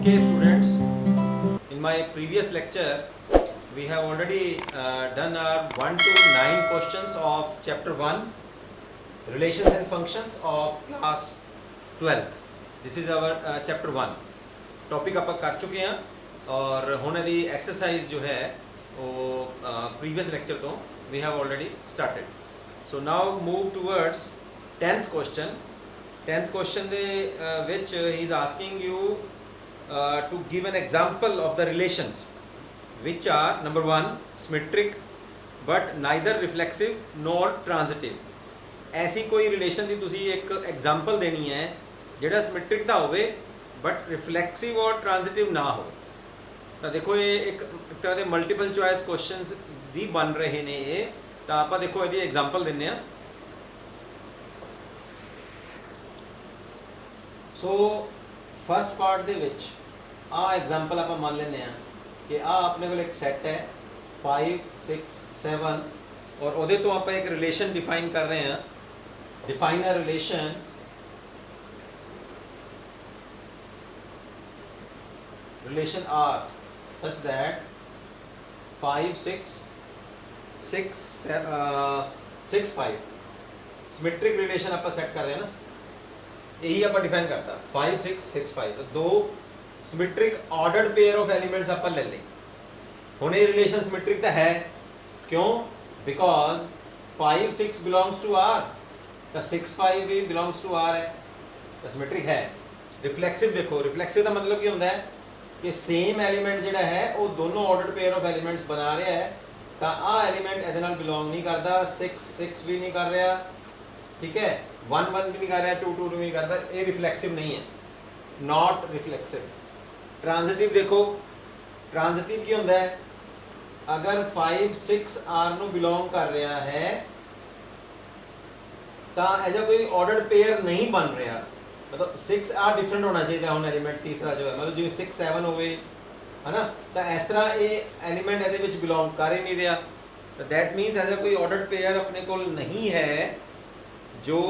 Okay, students, in my previous lecture we have already done our 1 to 9 questions of chapter 1 relations and functions of class 12th. This is our chapter 1 topic आप कर चुके हैं और होने दी exercise जो है वो प्रीवियस लेक्चर तो we have already started. So now move towards 10th question. 10th question ਦੇ ਵਿੱਚ he is asking you to give an example of the relations which are number 1 symmetric but neither reflexive nor transitive. ऐसी कोई relation ਦੀ ਤੁਸੀਂ ਇੱਕ example देनी है ਜਿਹੜਾ symmetric ਦਾ ਹੋਵੇ बट रिफ्लैक्सिव और ट्रांजिटिव ना हो. तो देखो ये एक तरह के मल्टीपल चॉइस क्वेश्चनस भी बन रहे ने ये तो आप देखो यदि एग्जाम्पल देने. सो फस्ट पार्ट दे विच आ एग्जाम्पल आप मान लेने कि आ अपने को एक सैट है 5 6 7 और वो तो आप एक रिलेशन डिफाइन कर रहे हैं. Define a relation R such that 5 6 6 6 5 symmetric relation आप सेट कर रहे हैं ना, यही आप डिफाइन करता 5 6 6 5. तो दो symmetric ordered pair of elements आप ले लें. हुण ये रिलेशन सिमेट्रिक तो है क्यों? बिकॉज 5 6 बिलोंग्स टू R तो 6 5 भी बिलोंग्स टू R है तो सिमेट्रिक है. रिफ्लैक्सिव देखो, रिफ्लैक्सिव का मतलब क्या होता है कि सेम एलीमेंट जिहड़ा है वो दोनों ऑर्डर पेयर ऑफ एलीमेंट्स बना रहा है तो आ एलीमेंट इहदे नाल बिलोंग नहीं करता. 6 6 भी नहीं कर रहा, ठीक है, 1 1 भी नहीं कर रहा, 2 2 भी नहीं करता. ये रिफ्लैक्सिव नहीं है, नॉट रिफ्लैक्सिव. ट्रांजिटिव देखो, ट्रांजिटिव की होंदा है अगर 5 6 R नूं बिलोंग कर रहा है तो ऐसा कोई ऑर्डर पेयर नहीं बन रहा. मतलब 6 R डिफरेंट होना चाहिए हम एलीमेंट तीसरा जो है, मतलब जो 6 7 होवे है ना, तो इस तरह ये एलीमेंट ये विच बिलोंग कर ही नहीं रहा. तो दैट मीनस ऐसा कोई ऑर्डर पेयर अपने को नहीं है जो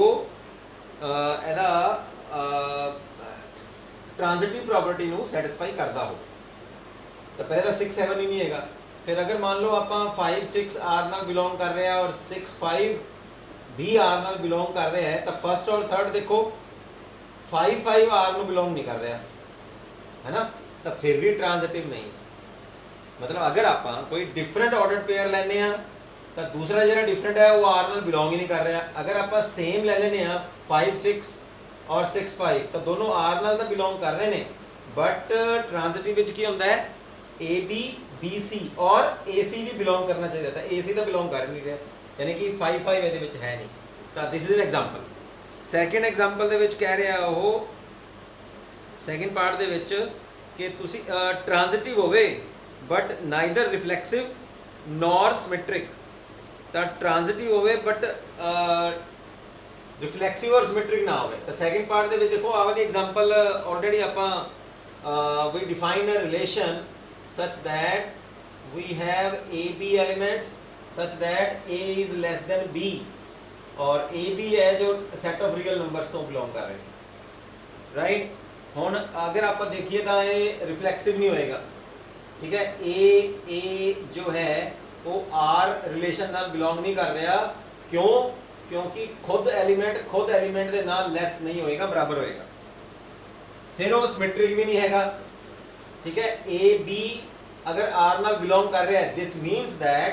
एदा ट्रांजिटिव प्रॉपर्टी नू सैटिस्फाई करता हो. तो पहले तो 6 7 ही नहीं है. फिर अगर मान लो आप 5 6 R नाल बिलोंग कर रहे हैं और 6 5 भी R नाल बिलोंग कर रहे हैं तो फर्स्ट और थर्ड देखो 5 5 R नू बिलोंग नहीं कर रहा है ना, तो फिर भी ट्रांजिटिव नहीं. मतलब अगर आप कोई डिफरेंट ऑर्डर पेयर लेने तो दूसरा जो डिफरेंट है वो R नाल बिलोंग ही नहीं कर रहा. अगर आप सेम ले लेने 5 6 और 6 5 तो दोनों R नाल तो बिलोंग कर रहे हैं बट ट्रांजिटिव विच की होंदा है ए बी बी सी और ए सी भी बिलोंग करना चाहिए था, ए सी तो बिलोंग कर नहीं रहा, यानी कि 5 5 ये विच है नहीं. तो this is an example. Second example दे विच कह रहा वो सैकेंड पार्ट दे विच कि तुसी ट्रांजिटिव होवे बट नाइदर रिफ्लैक्सिव नॉर सिमेट्रिक. तो ट्रांजिटिव होवे बट रिफ्लैक्सिव और सिमेट्रिक ना होवे. तो सैकेंड पार्ट दे विच देखो आ वाली एग्जाम्पल ऑलरेडी आप we define a relation such that we have A B elements such that A is less than B और ए बी है जो सैट ऑफ रियल नंबर्स तो बिलोंग कर रहे हैं, राइट. हुण अगर आप देखिए तो ये रिफ्लैक्सिव नहीं होएगा, ठीक है. ए जो है वो आर रिलेशन नाल बिलोंग नहीं कर रहा. क्यों? क्योंकि खुद एलिमेंट के नाल लेस नहीं होएगा, बराबर होएगा. फिर वो सिमेट्रिक भी नहीं हैगा, ठीक है. ए बी अगर आर नाल बिलोंग कर रहा है this means that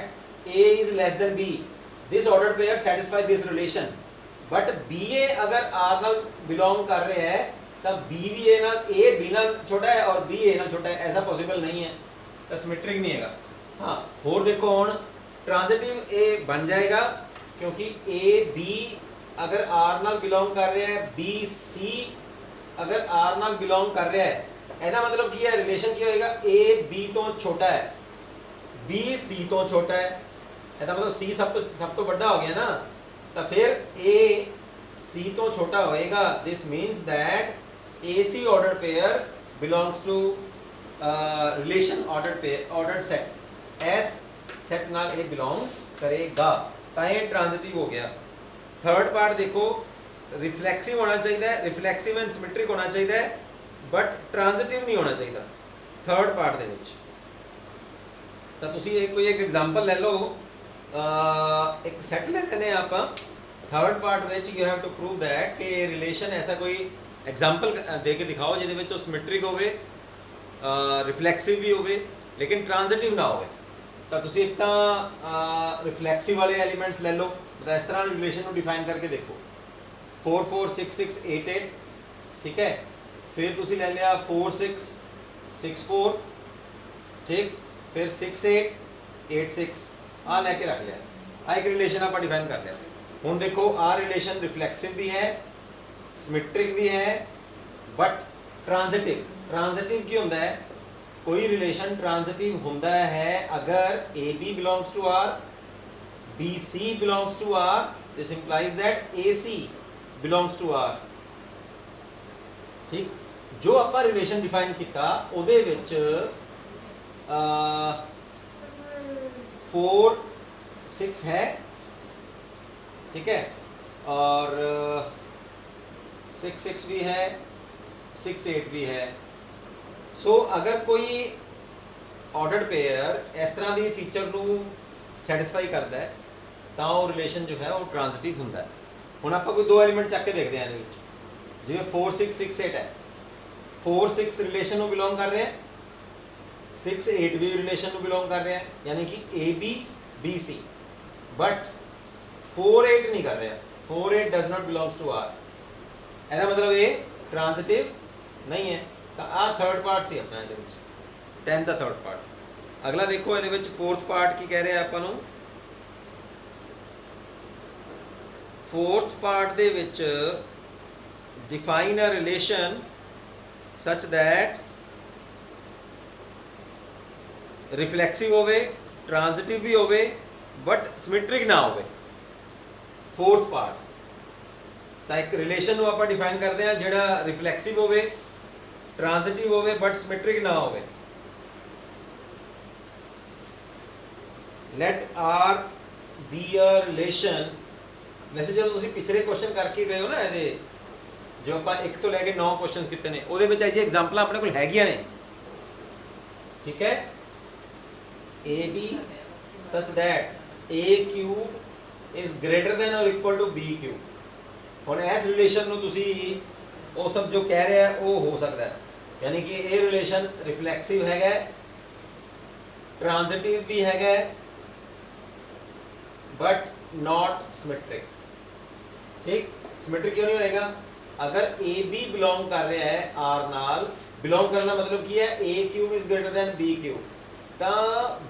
A is less than B. This order pair satisfy this relation. But B A अगर आर नाल बिलोंग कर रहे हैं तब बी भी ए बी नाल छोटा है और बी ए नाल छोटा है, ऐसा पॉसिबल नहीं है, तो सिमेट्रिक नहीं है. हाँ, और देखो हुण ट्रांजिटिव ए बन जाएगा क्योंकि ए बी अगर आर नाल बिलोंग कर रहा है, बी सी अगर आर नाल बिलोंग कर रहा है, ऐसा मतलब कि यह रिलेशन क्या होएगा, ए बी तो छोटा है, बी सी तो छोटा है, ऐसा मतलब सी सब तो बड़ा हो गया ना, तो फिर ए सी तो छोटा होएगा. This means that A C order pair belongs to relation order set S set नाल ए बिलोंग करेगा, तो ये ट्रांजिटिव हो गया. थर्ड पार्ट देखो, रिफ्लैक्सिव होना चाहिए, रिफ्लैक्सिव एंड सिमेट्रिक होना चाहिए बट ट्रांजिटिव नहीं होना चाहिए थर्ड पार्ट दे विच। तो तुसी कोई एक एग्जांपल ले लो, एक सेट ले लेने आप third part which you have to prove that कि रिलेशन ऐसा कोई एग्जांपल दे के दिखाओ जिहदे विच सिमेट्रिक होवे, रिफ्लैक्सिव भी होवे लेकिन ट्रांजिटिव ना होवे। तो तुसी एक रिफ्लैक्सिव वाले एलीमेंट्स ले लो, तो इस तरह रिलेशन को डिफाइन करके देखो 4 4 6 6 8 8, ठीक है। फिर तुसी ले लिया 4 6 6 4, ठीक, फिर 6 8 8 6 आ लैके रख लिया, आ एक रिलेशन आप डिफाइन कर लिया। हुण देखो आ रिलेशन रिफ्लैक्सिव भी है, सिमेट्रिक भी है, बट ट्रांजिटिव। ट्रांजिटिव की होंदा है, कोई रिलेशन ट्रांजिटिव होंदा है अगर A B belongs to R, B C belongs to R, this implies that A C belongs to R, ठीक। जो आप रिलेशन डिफाइन किया उहदे विच 4 6 है, ठीक है, और 6 6 भी है, 6 8 भी है। सो अगर कोई ऑर्डर्ड पेयर इस तरह की फीचर को सैटिस्फाई करता है तो वो रिलेशन जो है वो ट्रांजिटिव होंदा है। हुण आपां कोई दो एलीमेंट चक के देखते हैं, जिवें 4 6 6 8 है, 4 6 रिलेशन को बिलोंग कर रहे हैं, 6 8 भी रिलेशन को बिलोंग कर रहे हैं, यानी कि A B B C, but 4 8 नहीं कर रहे हैं, 4 8 does not belongs to R. ऐसा मतलब ये ट्रांजिटिव नहीं है। तो आ थर्ड पार्ट सी अपना ये 10 का थर्ड पार्ट। अगला देखो ये फोर्थ पार्ट की कह रहे हैं अपन, फोर्थ पार्ट दे विच define a relation such that reflexive होवे, ट्रांजिटिव भी होवे, बट सिमेट्रिक ना होवे। फोर्थ पार्ट तो एक रिलेशन को आप डिफाइन करते हैं जिहड़ा रिफ्लैक्सिव होवे, ट्रांजिटिव होवे, बट सिमेट्रिक ना होवे। Let R be a relation. वैसे जो तुसीं पिछले क्वेश्चन करके गए हो ना, ये जो आप 1 तो लैके 9 क्वेश्चन किए ने, उहदे विच ऐसी एग्जाम्पल अपने कोल हैगियां ने, ठीक है। A B such that A cube is greater than और इक्वल टू बी क्यूब। हुण इस रिलेशन नूं तुसीं वो सब जो कह रहे हैं वो हो सकता है, यानी कि ये रिलेशन रिफ्लैक्सिव है, ट्रांजिटिव भी है, बट नॉट सिमेट्रिक, ठीक। सिमेट्रिक क्यों नहीं होएगा? अगर ए बी बिलोंग कर रहा है आर नाल, बिलोंग करना मतलब की है A cube is greater than B cube, तो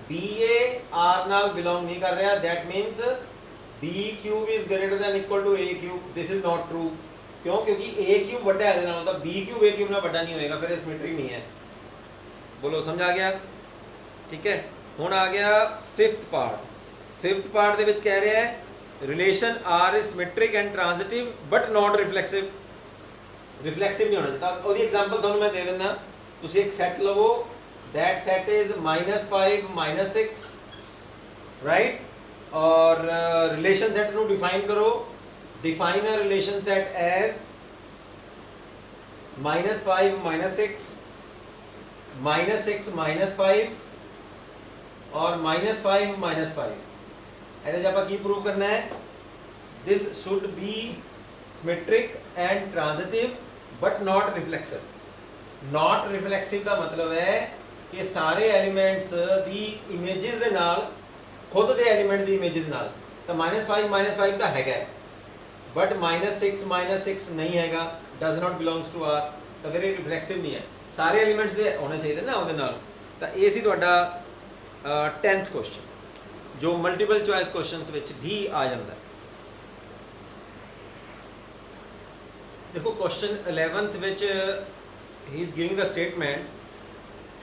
बी ए आर नाल बिलोंग नहीं कर रहा, that means B cube is greater than equal to A cube. This is not true. क्यों? क्योंकि ए क्यूब बड़ा है ना, तो बी क्यूब ए क्यूब ना बड़ा नहीं होएगा, फिर सिमेट्रिक नहीं है। बोलो समझ आ गया? ठीक है। हुण आ गया फिफ्थ पार्ट। फिफ्थ पार्ट दे विच कह रहा है relation R is symmetric and transitive but not reflexive. Reflexive नहीं होना चाहिए। ਉਹਦੀ एग्जांपल ਤੁਹਾਨੂੰ मैं दे देना। ਤੁਸੀਂ एक सेट लवो, दैट सेट इज -5 -6, राइट। और रिलेशन सेट ਨੂੰ डिफाइन करो। Define a relation set as -5 -6 -6 -5 और -5 -5। ऐसे जब आप की प्रूव करना है, this should be symmetric and transitive but not reflexive. Not reflexive का मतलब है कि सारे एलिमेंट्स दी इमेजेस दे नाल, खुद दे एलिमेंट दी इमेजेस नाल, तो -5 -5 का हैगा, बट -6 -6 नहीं हैगा, does not belongs to R, तो फिर ये रिफ्लेक्सिव नहीं है। सारे एलिमेंट्स दे होने चाहिए ना ਉਹਦੇ ਨਾਲ। तो ये सी तुहाडा 10th क्वेश्चन, जो मल्टीपल चॉइस क्वेश्चंस विच भी आ जाता है। देखो question 11th which he is giving the statement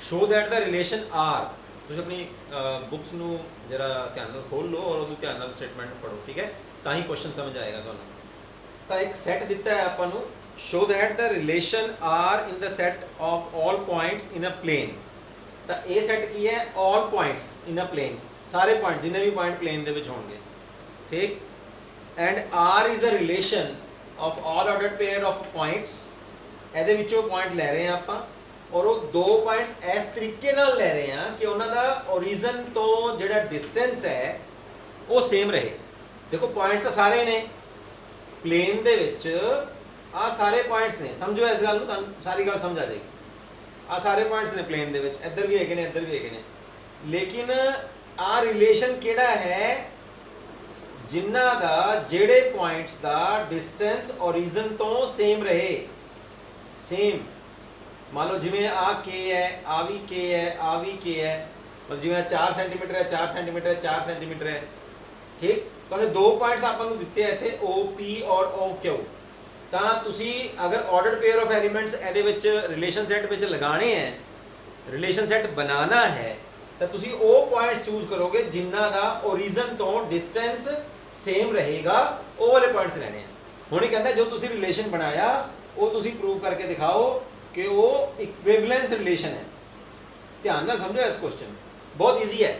show that the relation R. तुम अपनी बुक्स नू जरा ध्यान नाल खोल लो और उस ध्यान नाल स्टेटमेंट पढ़ो, ठीक है, ता ही क्वेश्चन समझ आएगा तुहानू। तो एक सैट दिता है आपां नू, show that the relation R in the set of all points in a plane. तो ये सैट की है all points in a plane, सारे पॉइंट जिन्हें भी पॉइंट प्लेन दे विच होंगे, ठीक। And R is a relation of all ordered pair of points ਇਹਦੇ ਵਿੱਚੋਂ ਪੁਆਇੰਟ ਲੈ ਰਹੇ ਹਾਂ ਆਪਾਂ ਔਰ ਉਹ ਦੋ ਪੁਆਇੰਟਸ ਇਸ ਤਰੀਕੇ ਨਾਲ ਲੈ ਰਹੇ ਹਾਂ ਕਿ ਉਹਨਾਂ ਦਾ ਓਰੀਜਨ ਤੋਂ ਜਿਹੜਾ ਡਿਸਟੈਂਸ ਹੈ ਉਹ ਸੇਮ ਰਹੇ। ਦੇਖੋ ਪੁਆਇੰਟਸ ਤਾਂ ਸਾਰੇ ਨੇ ਪਲੇਨ ਦੇ ਵਿੱਚ, ਆ ਸਾਰੇ ਪੁਆਇੰਟਸ ਨੇ, ਸਮਝੋ ਇਸ ਗੱਲ ਨੂੰ, ਤੁਹਾਨੂੰ ਸਾਰੀ ਗੱਲ ਸਮਝ ਆ ਜਾਏਗੀ। ਆ ਸਾਰੇ ਪੁਆਇੰਟਸ ਨੇ ਪਲੇਨ ਦੇ ਵਿੱਚ, ਇੱਧਰ ਵੀ ਹੈਗੇ ਨੇ ਇੱਧਰ ਵੀ ਹੈਗੇ ਨੇ, ਲੇਕਿਨ ਆ ਰਿਲੇਸ਼ਨ ਕਿਹੜਾ ਹੈ, ਜਿਨ੍ਹਾਂ ਦਾ ਜਿਹੜੇ ਪੁਆਇੰਟਸ ਦਾ ਡਿਸਟੈਂਸ ਓਰੀਜਨ ਤੋਂ ਸੇਮ ਰਹੇ। ਸੇਮ मान लो जिमें आ के है, आ भी के है, आ भी के है, मतलब जिमें 4 सेंटीमीटर है, 4 सेंटीमीटर है, 4 सेंटीमीटर है, ठीक। तो हमने दो पॉइंट्स आपको दिते है थे ओ पी और ओ क्यू। तो तुसी अगर ऑर्डर्ड पेयर ऑफ एलिमेंट्स ਇਹਦੇ ਵਿੱਚ रिलेशन सेट ਵਿੱਚ लगाने हैं, रिलेशन सेट बनाना है, तो तुसी ਉਹ पॉइंट्स चूज करोगे जिन्हां ਦਾ ओरिजिन ਤੋਂ डिस्टेंस सेम रहेगा, ਉਹ वाले पॉइंट्स लेने हैं। ਹੁਣ ਇਹ ਕਹਿੰਦਾ जो तुसी रिलेशन बनाया ਉਹ तुसी प्रूव करके दिखाओ कि वो इक्विवेलेंस रिलेशन है। ध्यान नाल समझो इस क्वेश्चन, बहुत ईजी है।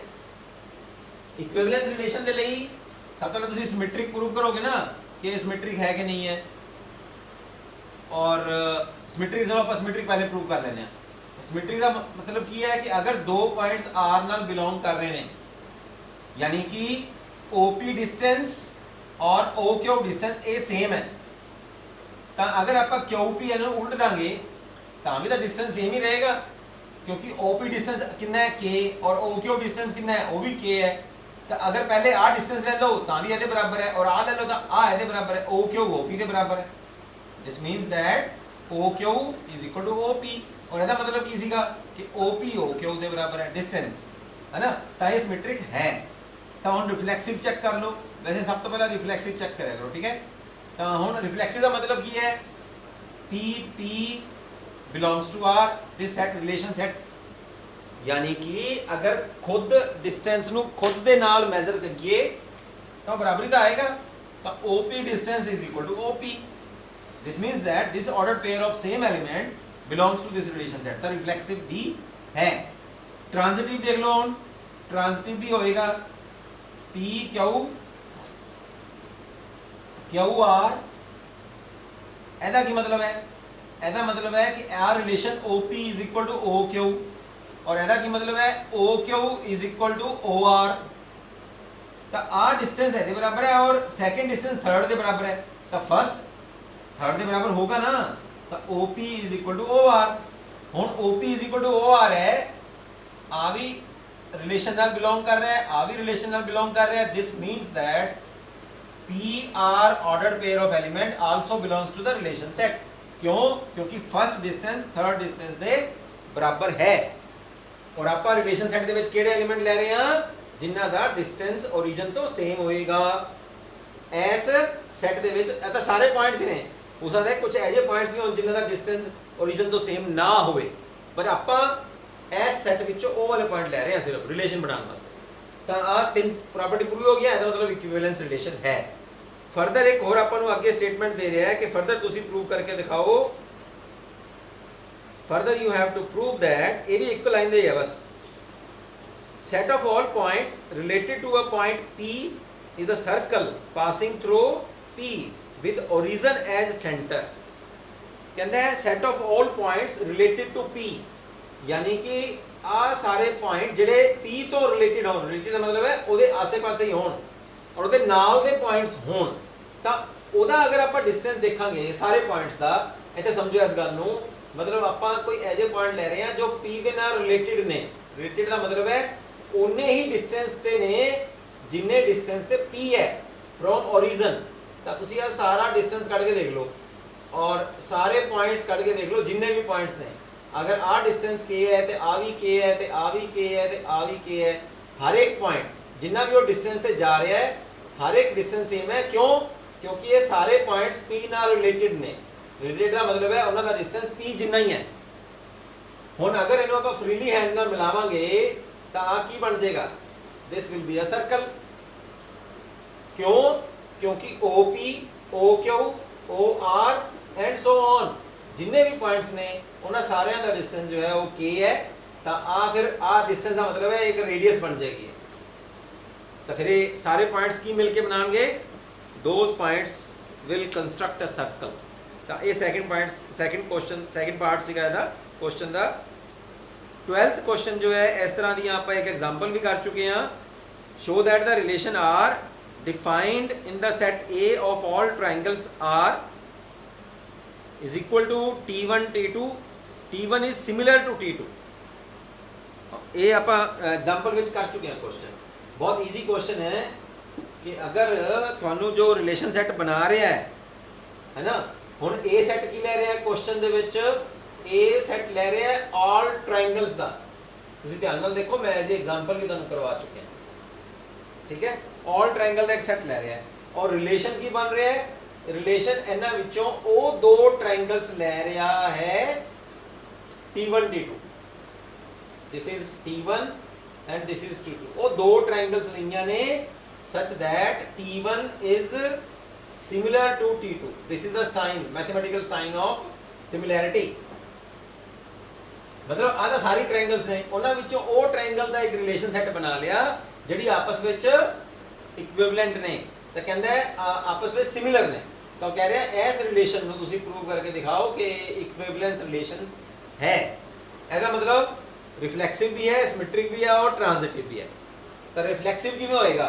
इक्विवेलेंस रिलेशन के लिए सब पहले तुम सिमेट्रिक प्रूव करोगे ना कि सिमेट्रिक है कि नहीं है, और सिमेट्रिक चलो आप सिमेट्रिक पहले प्रूव कर लेने। सिमेट्रिक का मतलब की है कि अगर दो पॉइंट्स आर नाल बिलोंग कर रहे हैं, यानी कि ओपी डिस्टेंस और ओ क्यू डिस्टेंस ये सेम है, तो अगर आप क्यू पी इन्हों उल्ट देंगे तो भी तो डिस्टेंस सेम ही रहेगा, क्योंकि ओ पी डिस्टेंस कितना है के और ओ क्यू डिस्टेंस कितना है वो भी के है। तो अगर पहले आ डिस्टेंस ले लो तो भी ये बराबर है, और आ ले लो तो आ ये बराबर है, ओ क्यू ओ पी के बराबर है। This means that O Q is equal to O P, और इसका मतलब की सीगा कि ओ पी ओ क्यू के बराबर है डिस्टेंस, है ना। तो ये सिमेट्रिक है। तो हम रिफ्लेक्सिव चेक कर लो, वैसे सब तो पहले रिफ्लेक्सिव चेक करा करो, ठीक है। तो हम रिफ्लेक्सिव का मतलब की है P P belongs to R this set relation set, यानी कि अगर खुद डिस्टेंस नू खुद दे नाल मेजर करिए तो बराबरी तो आएगा। तो O P distance is equal to O P. This means that this ordered pair of same element belongs to this relation set. तो रिफ्लेक्सिव भी है। ट्रांजिटिव देख लो, ट्रांजिटिव भी होएगा पी क्यू क्यू आर। ऐसा की मतलब है, ऐसा मतलब है कि R relation O P is equal to O Q, और ऐसा की मतलब है O Q is equal to O R. तो आर डिस्टेंस है बराबर है और सेकेंड डिस्टेंस थर्ड के बराबर है, तो फर्स्ट थर्ड के बराबर होगा ना। तो O P is equal to O R. हूँ O P is equal to O R है, आ भी रिलेशन नाल बिलोंग कर रहा है, आ भी रिलेशन नाल बिलोंग कर रहा है। This means that P R ordered pair of element also belongs to the relation set. क्यों? क्योंकि फर्स्ट डिस्टेंस थर्ड डिस्टेंस के बराबर है, और आप रिलेशन सेट के किहड़े एलिमेंट ले रहे हैं जिन्हां दा डिस्टेंस ओरिजिन तो सेम होएगा। इस सैट दे विच तो सारे पॉइंट्स ने, हो सकता है कुछ ऐसे पॉइंट्स भी हो जिन्हां दा डिस्टेंस ओरिजिन तो सेम ना होवे, पर आपां इस सैट विचों वो वाले पॉइंट ले रहे हैं सिर्फ रिलेशन बनाने वास्ते। तो आ तीन प्रॉपर्टी पूरी हो गया, इसका मतलब इक्विवेलेंस रिलेशन है। फर्दर एक और अपन आगे स्टेटमेंट दे रहा है कि फर्दर तुसी प्रूव करके दिखाओ। Further you have to prove that, ये भी एक लाइन दे है बस, set of all points related to a point P is a circle passing through P with origin as centre. कहते हैं set of all points related to P, यानी कि आ सारे पॉइंट जिहड़े P तो रिलेटेड हो, रिलेटेड का मतलब है उहदे आसे पासे ही होण और उहदे नाल दे पॉइंट्स होण, तां उहदा अगर आपां डिस्टेंस देखांगे सारे पॉइंट्स दा, इत्थे समझो इस गल नूं, मतलब आपां कोई ऐसे पॉइंट ले रहे हैं जो P दे नाल रिलेटेड ने। रिलेटेड का मतलब है उन्ने ही डिस्टेंस ते ने जिन्ने डिस्टेंस ते P है फ्रॉम ओरिजिन। तो तुसीं आ सारा डिस्टेंस कट के देख लो और सारे पॉइंट्स कट के देख लो जिन्ने भी पॉइंट्स ने। अगर आ डिस्टेंस के है तो आ भी के है, तो आ भी के है, तो आ भी के है। हर एक पॉइंट जिन्ना भी वो डिस्टेंस से जा रहा है, हर एक डिस्टेंस सेम है। क्यों? क्योंकि ये सारे पॉइंट्स P नाल रिलेटेड ने। रिलेटेड का मतलब है उन्होंने डिस्टेंस P जिन्ना ही है। हुण अगर इन्हों आप फ्रीली हैंड नाल मिलावांगे तो आ की बन जाएगा, this will be a circle. क्यों? क्योंकि O P O Q O R and so on जिन्ने भी पॉइंट्स ने उन्होंने सारे का डिस्टेंस जो है वो के है। तो आ फिर आ डिस्टेंस का मतलब है एक रेडियस बन जाएगी। तो फिर ये सारे पॉइंट्स की मिलके बनाएंगे, those points will construct a circle. ਤਾਂ ਇਹ ਸੈਕਿੰਡ ਪਾਰਟ ਸੀਗਾ ਇਹਦਾ क्वेश्चन ਦਾ। 12th क्वेश्चन जो है इस तरह दी आप एक एग्जाम्पल भी कर चुके हैं। Show that the relation R defined in the set A of all triangles R is equal to T1 T2, T1 is similar to T2। ये आप एग्जाम्पल विच कर चुके हैं क्वेश्चन। बहुत ईजी क्वेश्चन है कि अगर थानू जो रिलेशन सैट बना रहा है ना, हुण ए सैट की लै रहा है क्वेश्चन दे विच, ए सैट लै रहा है ऑल ट्राइंगल्स का। तुसीं ध्यान नाल देखो, मैं एज एग्जाम्पल भी तुहानूं करवा चुके हैं, ठीक है। ऑल ट्राइंगल का एक सैट लै रहा है और रिलेशन की बन रहा है, रिलेशन इन्हां विचों वो दो ट्राइंगल्स लै रहा है T1 T2। This is T1 and this is T2। वो दो ट्राइंगल्स लईआं ने such that T1 is similar to T2। This is the sign, mathematical sign of similarity. मतलब आह सारी ट्राइंगल्स ने, उन्हां विचों वो ट्राइंगल का एक रिलेशन सैट बना लिया जिहड़ी आपस विच इक्विवेलेंट ने, तो कहंदा है आपस में सिमिलर ने। तो कह रहा है इस रिलेशन को तुसीं प्रूव करके दिखाओ कि इक्विवेलेंस रिलेशन है। इसका मतलब रिफ्लैक्सिव भी है, सिमेट्रिक भी है और ट्रांजिटिव भी है। तो रिफ्लैक्सिव किवें होएगा?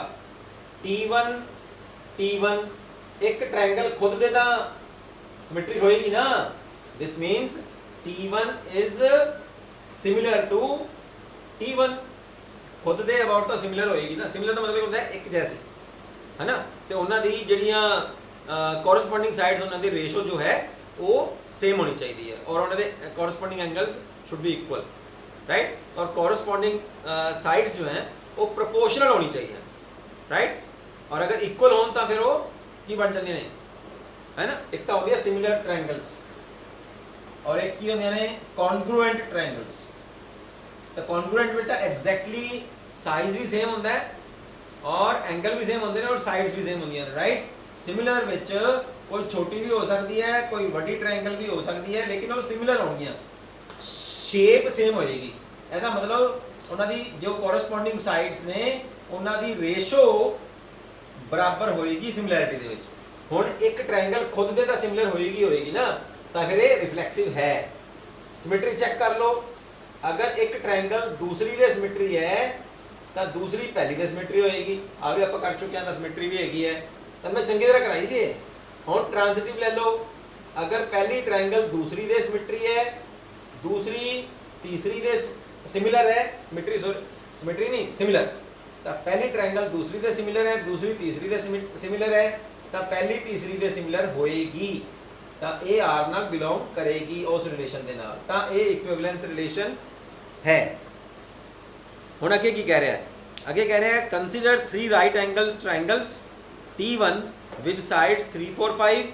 T1 T1 एक ट्राइंगल खुद दे तां सिमेट्रिक होएगी ना। This means T1 is similar to T1, खुद दे अबाउट तो सिमिलर होएगी ना। सिमिलर का मतलब होता है एक जैसी, है ना। तो उन्होंने दी जड़ियाँ कॉरस्पॉन्डिंग साइड्स, उन्होंने रेशो जो है वो सेम होनी चाहिए है और उन्होंने corresponding angles should be equal, right. और कॉरस्पॉन्डिंग साइड्स जो हैं वो प्रोपोर्शनल होनी चाहिए, राइट। और अगर इक्वल होन तो फिर वो की बन जाते हैं, है ना। एक तो होंगे सिमिलर ट्राइंगल्स और एक की होंगे ने कॉन्ग्रुएंट ट्राइंगल्स। तो कॉन्ग्रुएंट बेटा एग्जैक्टली साइज भी सेम होता है और एंगल भी सेम होंगे ने और साइड्स भी सेम होंगी, राइट। सिमिलर विच कोई छोटी भी हो सकती है, कोई वड्डी ट्राइंगल भी हो सकती है, लेकिन वो सिमिलर होंगियां, शेप सेम होएगी। ऐसा मतलब उन्होंने जो कॉरस्पॉन्डिंग साइड्स ने उन्होंने रेशो बराबर होएगी सिमिलैरिटी दे विच। हुण एक ट्राइंगल खुद दे तां सिमिलर होएगी ना, तो फिर ये रिफ्लैक्सिव है। सिमेट्री चेक कर लो, अगर एक ट्राइंगल दूसरी दे सिमेट्री है तो दूसरी पहली दे सिमेट्री होएगी। आ भी आप कर चुके हैं, तो सिमेट्री भी हैगी है, तो मैं चंगी तरह कराई सी। हुण ट्रांजिटिव ले लो, अगर पहली ट्राइंगल दूसरी दे सिमेट्री है, दूसरी तीसरी दे सिमिलर है, सिमेट्री नहीं सिमिलर, तो पहली ट्राइंगल दूसरी दे सिमिलर है, दूसरी तीसरी दे सिमिलर है, तो पहली तीसरी दे सिमिलर होएगी, तो ये आर नाल बिलोंग करेगी उस रिलेशन के नाल, तो ये इक्विवेलेंस रिलेशन है। हुण अगे की कह रहा है? अगे कह रहा है consider 3 right angle triangles T1 with sides 3 4 5,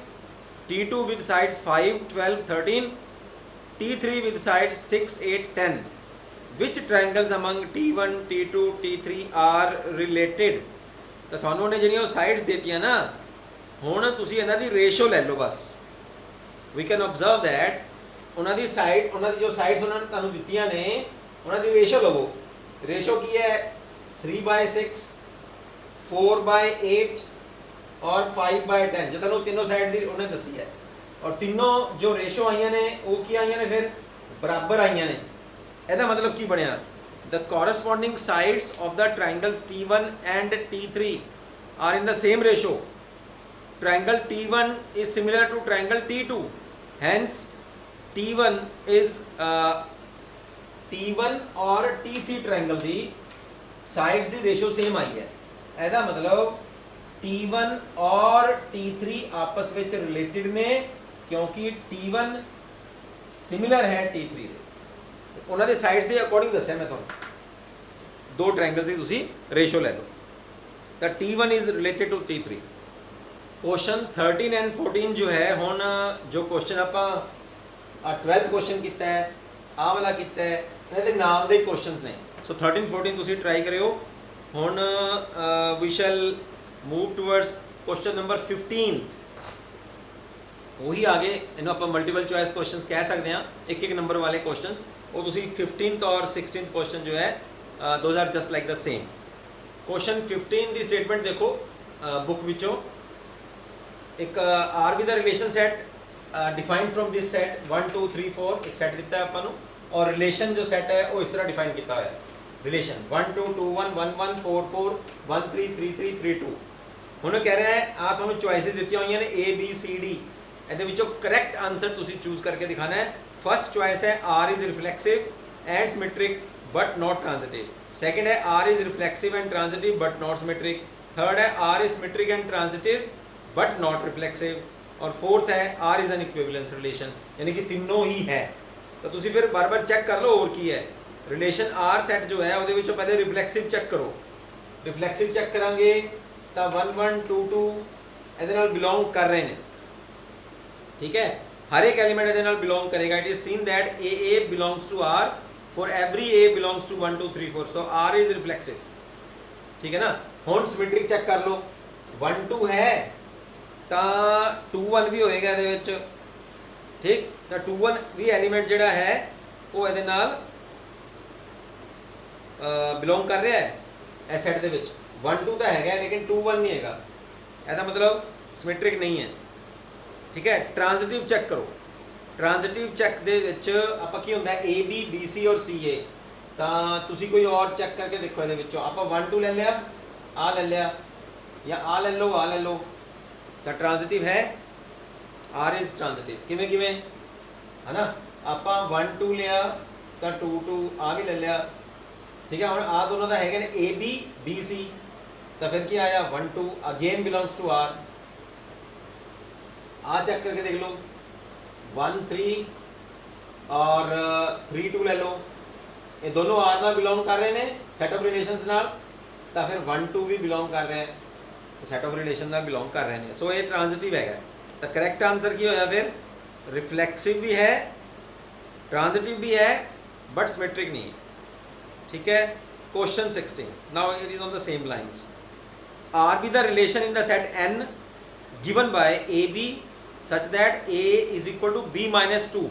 T2 with sides 5 12 13, T3 with sides 6 8 10. Which triangles among T1 T2 T3 are related? तो थानू उन्हें जिहड़ियां साइड्स देतियां ना, हुण तुसीं इन्हां दी रेशो ले लो बस। वी कैन ऑब्जर्व दैट उन्हां दी साइड, उन्हां दी जो साइड्स उन्होंने तुहानू दित्तियां ने, उन्हां दी रेशो लवो। रेशो की है 3/6, 4/8 और 5/10। जो तुहानू तीनों साइड दी उन्हें दसी है, और तीनों जो रेशो आईयां ने वो की आईयां ने फिर बराबर आईयां ने। ਇਹਦਾ मतलब की बनया? The corresponding sides of the triangles T1 and T3 are in the same ratio. Triangle T1 is similar to triangle T2. Hence T1 is T1 और T3 triangle दी sides दी ratio same आई है। ਇਹਦਾ मतलब T1 और T3 आपस में related ने, क्योंकि T1 similar है T3 दे। उन्होंने साइड्स के अकॉर्डिंग दसिया मैं तुहानू। दो ट्राइंगल की तुसी रेशो ले लो, तो T1 is related to T3। Question 13 and 14 जो है, हुण जो क्वेश्चन आप 12th क्वेश्चन किया है, आ वाला किया है, इन्हां दे नाल दे क्वेश्चंस ने। सो 13 14 तुसी ट्राई करियो। हुण we shall move towards question number 15। वही आगे इन्हों आप मल्टीपल चॉइस क्वेश्चंस कह सकते हैं, एक एक नंबर वाले क्वेश्चंस। वो तुसी 15th और 16th क्वेश्चन जो है those are just like the same. Question 15 की स्टेटमेंट देखो बुक विचों। एक R be the relation set defined from this set 1 2 3 4 एक सेट दिता है अपन और रिलेशन जो सेट है वो इस तरह डिफाइन किया हुआ है रिलेशन 1 2 2 1 1 1 4 4 1 3 3 3 3 2 ਹੁਣ कह रहा है आ तुहानू चॉइसेस दित्तियां हुई ने A B C D ਇਹਦੇ ਵਿੱਚੋਂ ਕਰੈਕਟ ਆਨਸਰ ਤੁਸੀਂ ਚੂਜ਼ ਕਰਕੇ ਦਿਖਾਣਾ ਹੈ फर्स्ट चॉइस है R is reflexive and symmetric but not transitive second है R is reflexive and transitive but not symmetric third है R is symmetric and transitive but not reflexive और fourth है R is an equivalence relation यानी कि तीनों ही है तो तुसी फिर बार बार चेक कर लो और की है रिलेशन R सैट जो है वो पहले रिफ्लैक्सिव चेक करो रिफ्लैक्सिव चेक करांगे तो 1 1 2 2 ये बिलोंग कर रहे हैं ठीक है हर एक एलिमेंट ये बिलोंग करेगा it is seen that A belongs to R for every A belongs to 1 2 3 4 so R is reflexive ठीक है ना हुण सिमेट्रिक चेक कर लो 1 2 है तो 2 1 भी होएगा ये ठीक तो 2 1 भी एलिमेंट जिहड़ा है वो ये बिलोंग कर रहा है इस सैट के 1 2 तो है लेकिन 2 1 नहीं है ऐसा मतलब सिमेट्रिक नहीं है ठीक है ट्रांजिटिव चेक करो ट्रांजिटिव चेक दे विच आपां की हुंदा A B B C और C A तो तुसी कोई और चेक करके देखो ये विचों आपां 1 2 ले लिया आ ले लिया या आ ले लो तो ट्रांजिटिव है R इज ट्रांजिटिव किवें किवें है ना आपां 1 2 लिया तो 2 2 आ भी ले लिया ठीक है हुण आ दोनों का है A B B C तो फिर क्या आया 1 2 अगेन बिलोंग्स टू R आ चेक करके देख लो 1 3 और 3 2 ले लो ये दोनों R नाल बिलोंग कर रहे हैं सैट ऑफ रिलेशंस नाल तो फिर 1 2 भी बिलोंग कर रहे हैं सैट ऑफ रिलेशन नाल बिलोंग कर रहे हैं सो ये ट्रांजिटिव है तो करैक्ट आंसर की होया फिर रिफ्लैक्सिव भी है ट्रांजिटिव भी है बट सिमेट्रिक नहीं है ठीक है question 16 now it is on the same lines R be the relation in the set n given by AB such that A is equal to B minus 2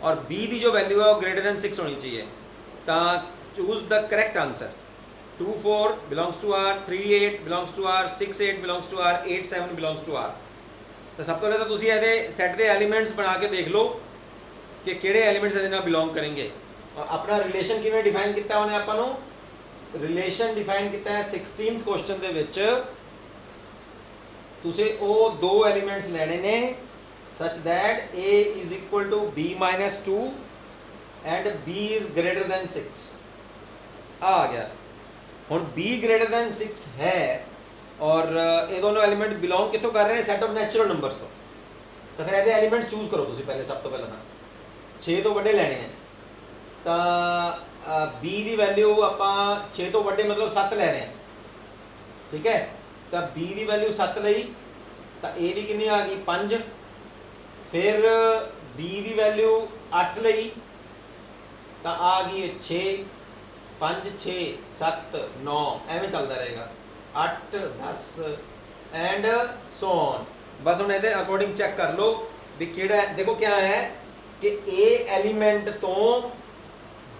और B की जो value है वो greater than 6 होनी चाहिए तो choose the correct answer 2 4 belongs to R 3 8 belongs to R 6 8 belongs to R 8 7 belongs to R तो सब तो पहले तो तुसी ये सैट के एलिमेंट्स बना के देख लो कि किहड़े एलिमेंट्स ये बिलोंग करेंगे और अपना रिलेशन किवें डिफाइन किया उन्हें आपां नूं रिलेशन डिफाइन किया है 16th क्वेश्चन दे विच तुसी वो दो एलिमेंट्स लेने ने such that A is equal to B minus 2 and B is greater than 6 आ गया हुण B ग्रेटर दैन 6 है और ये दोनों एलिमेंट बिलोंग कितों कर रहे हैं सैट ऑफ नैचुरल नंबर्स तो फिर ये एलिमेंट्स चूज करो तुसी पहले सब तो पहले ना 6 तो वड्डे लेने हैं तो B की वैल्यू आपां 6 तो वड्डे मतलब 7 ले रहे हैं ठीक है तो B की वैल्यू 7 लई तो A की कितनी आ गई 5 फिर B की वैल्यू 8 लई तो आ गई 6 5 6 7 9 एवें चलता रहेगा 8 10 एंड सो ऑन बस हम ये अकॉर्डिंग चेक कर लो भी केड़ा देखो क्या है कि A एलिमेंट तो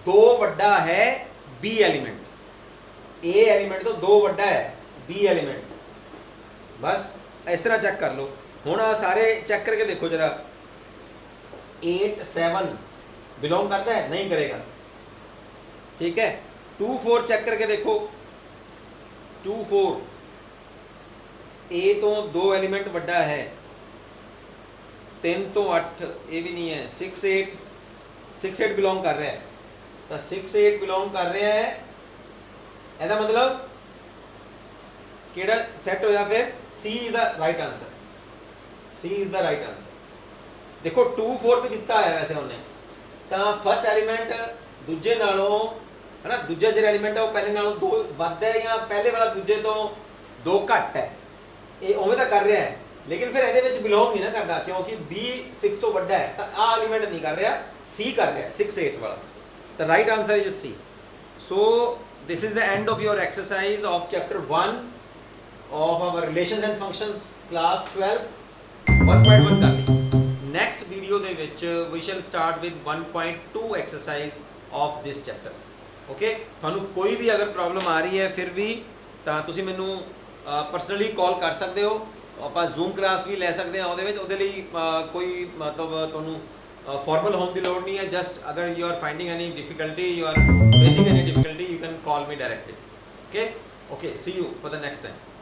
2 वड्डा है B एलिमेंट A एलिमेंट तो 2 वड्डा है B एलिमेंट बस इस तरह चेक कर लो हुण आ सारे चेक करके देखो जरा 8 7 बिलोंग करता है नहीं करेगा ठीक है 2 4 चेक करके देखो 2 4 A तो 2 एलिमेंट वड्डा है 3 तो 8 ये भी नहीं है 6 8 बिलोंग कर रहा है तो 6 8 बिलोंग कर रहा है ऐसा मतलब केड़ा सेट होया फिर C is the right answer C is the right answer देखो 2 4 भी दिता है वैसे उन्हें तो फर्स्ट एलिमेंट दूजे नालों है ना दूजा जो एलिमेंट है वो पहले नालों 2 वध है या पहले वाला दूजे तो 2 घट है ये उवें तो कर रहा है लेकिन फिर ये बिलोंग नहीं ना करता क्योंकि B 6 तो वड्डा है तो आ एलिमेंट नहीं कर रहा C कर रहा है 6 8 वाला the right answer is C so this is the end of your exercise of chapter 1 of our relations and functions class 12 1.1 कर ली next video ਦੇ ਵਿੱਚ we shall start with 1.2 exercise of this chapter okay ਤੁਹਾਨੂੰ ਕੋਈ ਵੀ ਅਗਰ problem ਆ ਰਹੀ ਹੈ ਫਿਰ ਵੀ ਤਾਂ ਤੁਸੀਂ ਮੈਨੂੰ ਪਰਸਨਲੀ ਕਾਲ ਕਰ ਸਕਦੇ ਹੋ ਆਪਾਂ ਜ਼ੂਮ ਕਲਾਸ ਵੀ ਲੈ ਸਕਦੇ ਹਾਂ ਉਹਦੇ ਵਿੱਚ। ਉਹਦੇ ਲਈ ਕੋਈ ਮਤਲਬ ਤੁਹਾਨੂੰ ਫਾਰਮਲ ਹੋਣ ਦੀ ਲੋੜ ਨਹੀਂ ਹੈ। ਜਸਟ ਅਗਰ you are finding any difficulty, you are facing any difficulty, you can call me directly. Okay, C you for the next time.